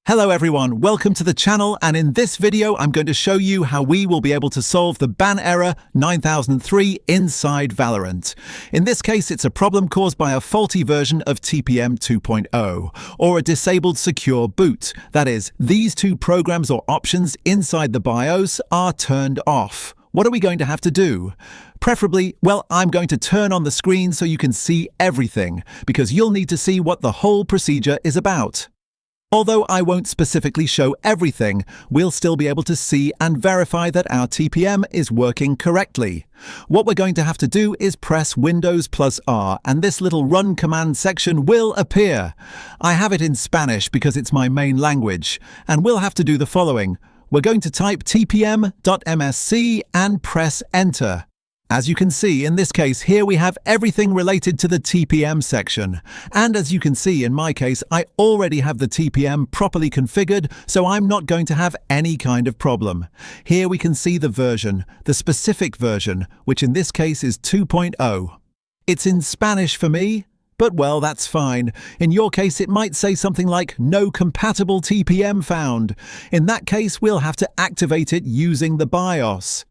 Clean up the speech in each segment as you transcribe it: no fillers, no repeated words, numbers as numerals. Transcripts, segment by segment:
Hello everyone, welcome to the channel, and in this video I'm going to show you how we will be able to solve the ban error 9003 inside Valorant. In this case it's a problem caused by a faulty version of TPM 2.0, or a disabled secure boot. That is, these two programs or options inside the BIOS are turned off. What are we going to have to do? Preferably, well, I'm going to turn on the screen so you can see everything, because you'll need to see what the whole procedure is about. Although I won't specifically show everything, we'll still be able to see and verify that our TPM is working correctly. What we're going to have to do is press Windows plus R, and this little run command section will appear. I have it in Spanish because it's my main language, and we'll have to do the following. We're going to type tpm.msc and press Enter. As you can see, in this case, here we have everything related to the TPM section. And as you can see, in my case, I already have the TPM properly configured, so I'm not going to have any kind of problem. Here we can see the version, the specific version, which in this case is 2.0. It's in Spanish for me, but well, that's fine. In your case, it might say something like no compatible TPM found. In that case, we'll have to activate it using the BIOS.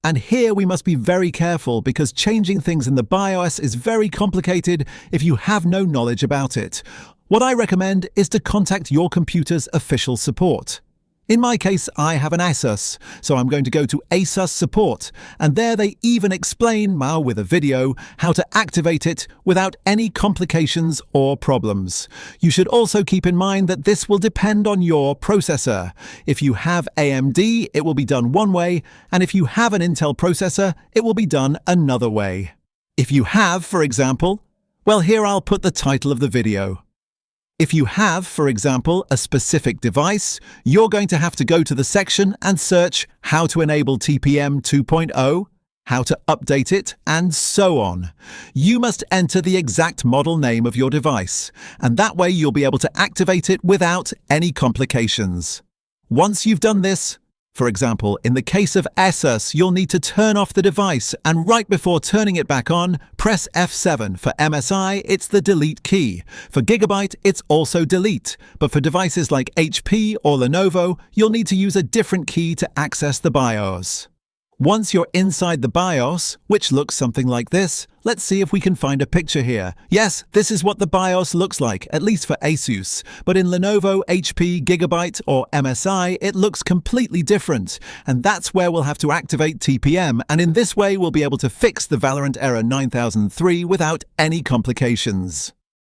And here we must be very careful because changing things in the BIOS is very complicated if you have no knowledge about it. What I recommend is to contact your computer's official support. In my case, I have an Asus, so I'm going to go to Asus support, and there they even explain, with a video, how to activate it without any complications or problems. You should also keep in mind that this will depend on your processor. If you have AMD, it will be done one way, and if you have an Intel processor, it will be done another way. If you have, for example, well, here I'll put the title of the video. If you have, for example, a specific device, you're going to have to go to the section and search how to enable TPM 2.0, how to update it, and so on. You must enter the exact model name of your device, and that way you'll be able to activate it without any complications. Once you've done this, for example, in the case of Asus, you'll need to turn off the device, and right before turning it back on, press F7. For MSI, it's the delete key. For Gigabyte, it's also delete. But for devices like HP or Lenovo, you'll need to use a different key to access the BIOS. Once you're inside the BIOS, which looks something like this, let's see if we can find a picture here. Yes, this is what the BIOS looks like, at least for Asus. But in Lenovo, HP, Gigabyte, or MSI, it looks completely different. And that's where we'll have to activate TPM, and in this way we'll be able to fix the Valorant error 9003 without any complications.